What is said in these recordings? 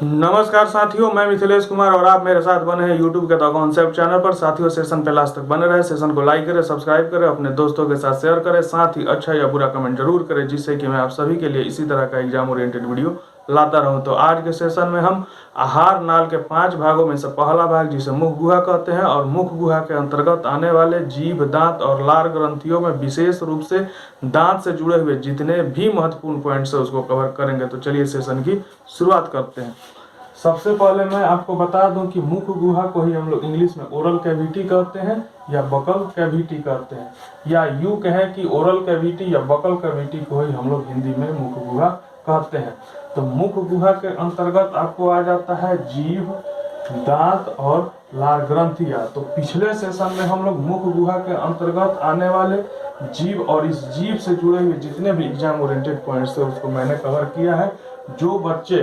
नमस्कार साथियों, मैं मिथिलेश कुमार और आप मेरे साथ बने हैं यूट्यूब के द कॉन्सेप्ट चैनल पर। साथियों, सेशन पे लास्ट तक बने रहे, सेशन को लाइक करें, सब्सक्राइब करें, अपने दोस्तों के साथ शेयर करें, साथ ही अच्छा या बुरा कमेंट जरूर करें, जिससे कि मैं आप सभी के लिए इसी तरह का एग्जाम ओरिएंटेड वीडियो लाता रहूं। तो आज के सेशन में हम आहार नाल के 5 भागों में से पहला भाग, जिसे मुख गुहा कहते हैं, और मुख गुहा के अंतर्गत आने वाले जीभ, दांत और लार ग्रंथियों में विशेष रूप से दांत से जुड़े हुए जितने भी महत्वपूर्ण पॉइंट्स है उसको कवर करेंगे। तो चलिए सेशन की शुरुआत करते हैं। सबसे पहले मैं आपको बता दूं कि मुख गुहा को ही हम लोग इंग्लिश में ओरल कैविटी कहते हैं या बकल कैविटी कहते हैं, या यूं कहें कि ओरल कैविटी या बकल कैविटी को ही हम लोग हिंदी में मुख गुहा कहते हैं। तो मुख गुहा के अंतर्गत आपको आ जाता है जीभ, दांत और लार ग्रंथियां। तो पिछले सेशन में हम लोग मुख गुहा के अंतर्गत आने वाले जीभ और इस जीभ से जुड़े हुए जितने भी एग्जाम ओरिएंटेड पॉइंट्स थे उसको मैंने कवर किया है। जो बच्चे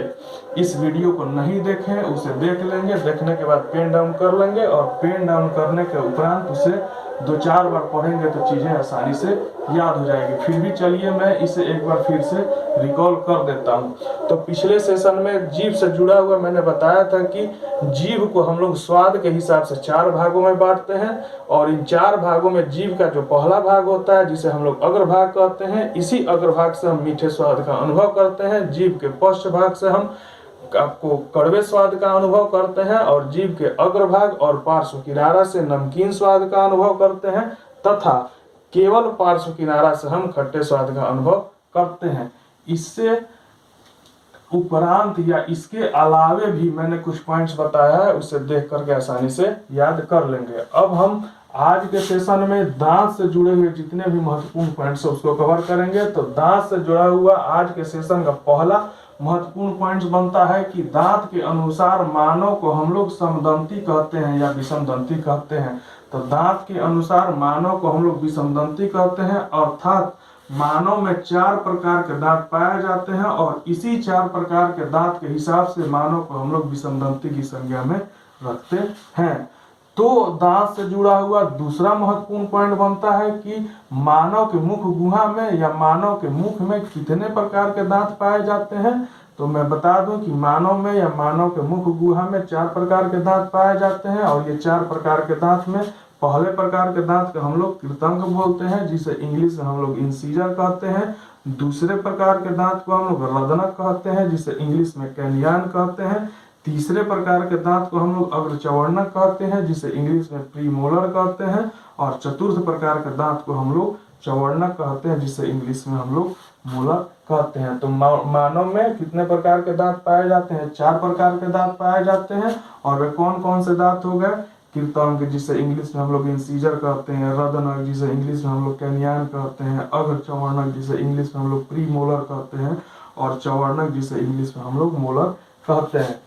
इस वीडियो को नहीं देखे हैं उसे देख लेंगे, देखने के बाद पेन डाउन कर लेंगे और पेन डाउन करने के उपरांत उसे 2-4 बार पढ़ेंगे तो चीजें आसानी से याद हो जाएगी। फिर भी चलिए मैं इसे एक बार फिर से रिकॉल कर देता हूँ। तो पिछले सेशन में जीभ से जुड़ा हुआ मैंने बताया था कि जीभ को हम लोग स्वाद के हिसाब से 4 भागों में बांटते हैं, और इन 4 भागों में जीभ का जो पहला भाग होता है जिसे हम लोग अग्रभाग कहते हैं, इसी अग्रभाग से हम मीठे स्वाद का अनुभव करते हैं। जीभ के पश्च भाग से हम आपको कड़वे स्वाद का अनुभव करते हैं, और जीभ के अग्रभाग और पार्श्व किनारा से नमकीन स्वाद का अनुभव करते हैं, तथा केवल पार्श्व किनारा से हम खट्टे स्वाद का अनुभव करते हैं। इससे उपरांत या इसके अलावे भी मैंने कुछ पॉइंट्स बताया है, उसे देख करके आसानी से याद कर लेंगे। अब हम आज के सेशन में दांत से जुड़े हुए जितने भी महत्वपूर्ण पॉइंट्स है उसको कवर करेंगे। तो दांत से जुड़ा हुआ आज के सेशन का पहला महत्वपूर्ण पॉइंट बनता है कि दांत के अनुसार मानव को हम लोग समदंती कहते हैं या विषमदंती कहते हैं। तो दांत के अनुसार मानव को हम लोग विषमदंती कहते हैं, अर्थात मानव में 4 प्रकार के दांत पाए जाते हैं, और इसी 4 प्रकार के दांत के हिसाब से मानव को हम लोग विषमदंती की संज्ञा में रखते हैं। तो दांत से जुड़ा हुआ दूसरा महत्वपूर्ण पॉइंट बनता है कि मानव के मुख गुहा में या मानव के मुख में कितने प्रकार के दांत पाए जाते हैं। तो मैं बता दूं कि मानव में या मानव के मुख गुहा में 4 प्रकार के दांत पाए जाते हैं, और ये 4 प्रकार के दांत में पहले प्रकार के दांत को हम लोग कृतंक बोलते हैं, जिसे इंग्लिश में हम लोग इंसीजर कहते हैं। दूसरे प्रकार के दांत को हम लोग रदनक कहते हैं, जिसे इंग्लिश में कैनियन कहते हैं। तीसरे प्रकार के दांत को हम लोग अग्रचवर्णक कहते हैं, जिसे इंग्लिश में प्रीमोलर कहते हैं। और चतुर्थ प्रकार के दांत को हम लोग चवर्णक कहते हैं, जिसे इंग्लिश में हम लोग मोलर कहते हैं। तो मानव में कितने प्रकार के दांत पाए जाते हैं? 4 प्रकार के दांत पाए जाते हैं। और वे कौन कौन से दांत हो गए? कृतंक, जिसे इंग्लिश में हम लोग इंसीजर कहते हैं, रदनक, जिसे इंग्लिश में हम लोग कैनियन कहते हैं, अग्रचवर्णक, जिसे इंग्लिश में हम लोग प्रीमोलर कहते हैं, और चवर्णक, जिसे इंग्लिश में हम लोग मोलर कहते हैं।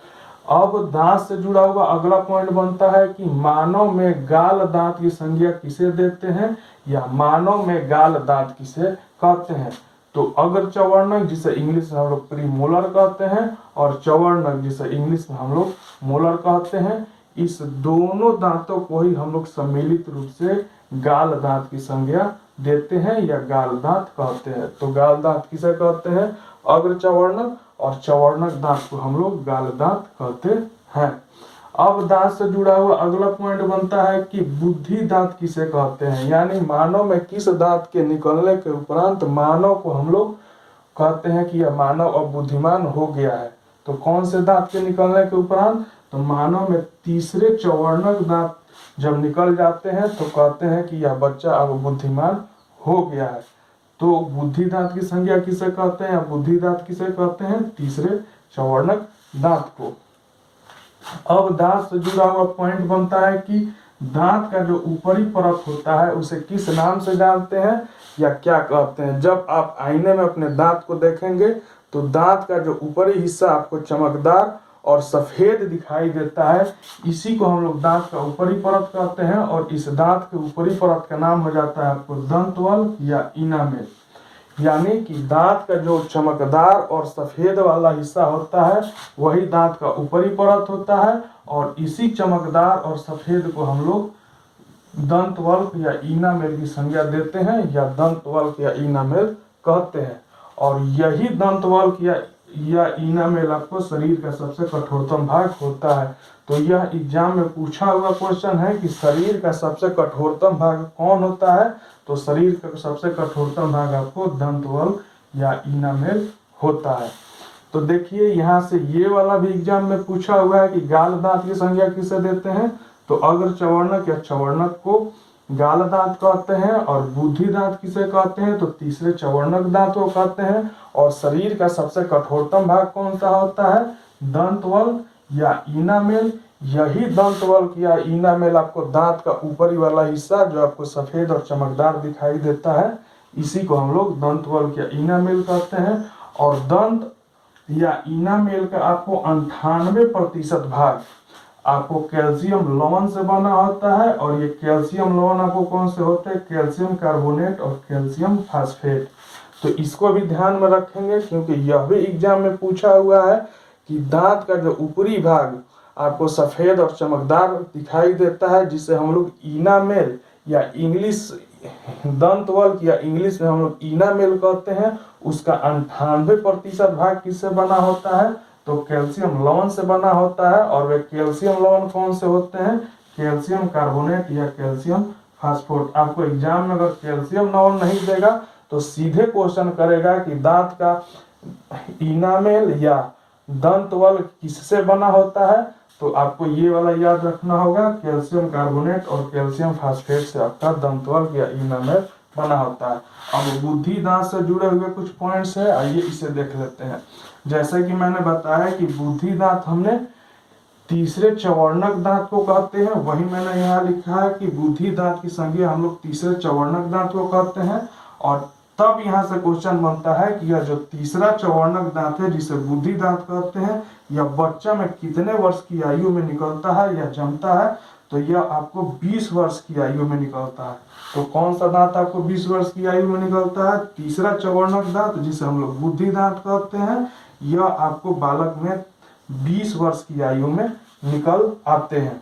अब दांत से जुड़ा हुआ अगला पॉइंट बनता है कि मानव में गाल दांत की संज्ञा किसे देते हैं, या मानव में गाल दांत किसे कहते हैं। तो अग्रचवर्णक, जिसे इंग्लिश में हम लोग प्रीमोलर कहते हैं, और चवर्णक, जिसे इंग्लिश में हम लोग मोलर कहते हैं, इस दोनों दांतों को ही हम लोग सम्मिलित रूप से गाल दांत की संज्ञा देते हैं या गाल दांत कहते हैं। तो गाल दांत किसे कहते हैं? अग्रचवर्णक, और चवर्णक दांत को हम लोग गाल दांत कहते हैं। अब दांत से जुड़ा हुआ अगला पॉइंट बनता है कि बुद्धि दांत किसे कहते हैं, यानी मानव में किस दांत के निकलने के उपरांत मानव को हम लोग कहते हैं कि यह मानव अब बुद्धिमान हो गया है। तो कौन से दांत के निकलने के उपरांत? तो मानव में तीसरे चवर्णक दांत जब निकल जाते हैं तो कहते हैं कि यह बच्चा अब बुद्धिमान हो गया है। तो बुद्धि दांत की संज्ञा किसे कहते हैं, बुद्धि दांत किसे कहते हैं? तीसरे चवर्णक दांत को। अब दांत से जुड़ा हुआ पॉइंट बनता है कि दांत का जो ऊपरी परत होता है उसे किस नाम से जानते हैं या क्या कहते हैं। जब आप आईने में अपने दांत को देखेंगे तो दांत का जो ऊपरी हिस्सा आपको चमकदार और सफेद दिखाई देता है, इसी को हम लोग दांत का ऊपरी परत कहते हैं। और इस दांत के ऊपरी परत का नाम हो जाता है आपको दंतवल या इनामेल। यानी कि दांत का जो चमकदार और सफेद वाला हिस्सा होता है वही दांत का ऊपरी परत होता है, और इसी चमकदार और सफेद को हम लोग दंतवल्क या इनामेल की संज्ञा देते हैं या दंतवल्क या इनामेल कहते हैं। और यही दंतवल्क या इनामेल आपको शरीर का सबसे कठोरतम भाग होता है। तो यह एग्जाम में पूछा हुआ क्वेश्चन है कि शरीर का सबसे कठोरतम भाग कौन होता है। तो शरीर का सबसे कठोरतम भाग आपको दंतवल्क या इनामेल होता है। तो देखिए यहाँ से ये वाला भी एग्जाम में पूछा हुआ है कि गाल दांत की संज्ञा किसे देते हैं। तो अग्र चवर्णक या चवर्णक को गाल दांत कहते हैं, और बुद्धि दांत किसे कहते हैं। तो तीसरे चवर्णक दांत को कहते हैं। और शरीर का सबसे कठोरतम भाग कौन सा होता है, दंतवल्क या इनामेल। यही दंतवल्क या इनामेल आपको दांत का ऊपरी वाला हिस्सा जो आपको सफेद और चमकदार दिखाई देता है, इसी को हम लोग दंतवल्क या इनामेल कहते हैं। और दंत या इनामेल का आपको 98% भाग आपको कैल्शियम लवण से बना होता है। और ये कैल्शियम लवण आपको कौन से होते हैं, कैल्शियम कार्बोनेट और कैल्शियम फास्फेट। तो इसको भी ध्यान में रखेंगे क्योंकि यह भी एग्जाम में पूछा हुआ है कि दांत का जो ऊपरी भाग आपको सफेद और चमकदार दिखाई देता है, जिसे हम लोग इनामेल या इंग्लिश दंतवल्क या इंग्लिश में हम लोग इनामेल कहते हैं, उसका 98% भाग किससे बना होता है, तो कैल्शियम लवण से बना होता है। और वे कैल्शियम लवण कौन से होते हैं, कैल्शियम कार्बोनेट या कैल्शियम फास्फोरेट। आपको एग्जाम में अगर कैल्शियम लवण नहीं देगा तो सीधे क्वेश्चन करेगा कि दांत का इनामेल या दंतवल्क किससे बना होता है। तो आपको ये वाला याद रखना होगा, कैल्शियम कार्बोनेट और कैल्शियम फास्फेट से आपका दंतवल्क या इनामेल बना होता है। अब बुद्धि दांत से जुड़े हुए कुछ पॉइंट्स है, आइए इसे देख लेते हैं। जैसे कि मैंने बताया कि बुद्धि दांत हमने तीसरे चवर्णक दांत को कहते हैं, वही मैंने यहाँ लिखा है कि बुद्धि दांत की संज्ञा हम लोग तीसरे चवर्णक दांत को कहते हैं। और तब यहाँ से क्वेश्चन बनता है कि यह जो तीसरा चवर्णक दांत है जिसे बुद्धि दांत कहते हैं, यह बच्चा में कितने वर्ष की आयु में निकलता है या जमता है। तो यह आपको 20 वर्ष की आयु में निकलता है। तो कौन सा दांत आपको 20 वर्ष की आयु में निकलता है, तीसरा चवर्णक दांत जिसे हम लोग बुद्धि दांत कहते हैं। यह आपको बालक में 20 वर्ष की आयु में निकल आते हैं।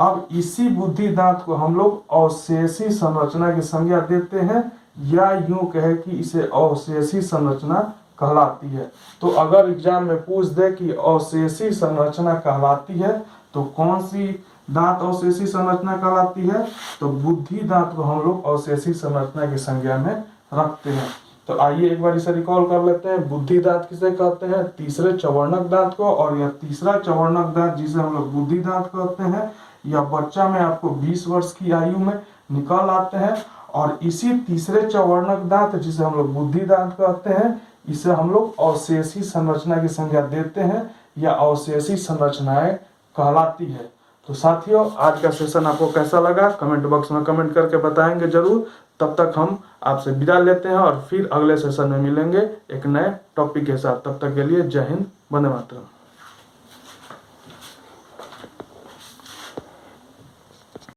अब इसी बुद्धि दांत को हम लोग अवशेषी संरचना की संज्ञा देते हैं, या यूं कहे कि इसे अवशेषी संरचना कहलाती है। तो अगर एग्जाम में पूछ दे कि अवशेषी संरचना कहलाती है तो कौन सी दांत अवशेषी संरचना कहलाती है, तो बुद्धि दांत को हम लोग अवशेषी संरचना की संज्ञा में रखते हैं। तो आइए एक बार इसे रिकॉल कर लेते हैं। बुद्धि दांत किसे कहते हैं, तीसरे चवर्णक दांत को। और यह तीसरा चवर्णक दांत जिसे हम लोग बुद्धि दांत कहते हैं, यह बच्चा में आपको 20 वर्ष की आयु में निकल आते हैं। और इसी तीसरे चवर्णक दांत जिसे हम लोग बुद्धि दांत कहते हैं, इसे हम लोग अवशेषी संरचना की संज्ञा देते हैं, या अवशेषी संरचनाएं कहलाती है। तो साथियों, आज का सेशन आपको कैसा लगा कमेंट बॉक्स में कमेंट करके बताएंगे जरूर। तब तक हम आपसे विदा लेते हैं और फिर अगले सेशन में मिलेंगे एक नए टॉपिक के साथ। तब तक के लिए जय हिंद, वंदे मातरम।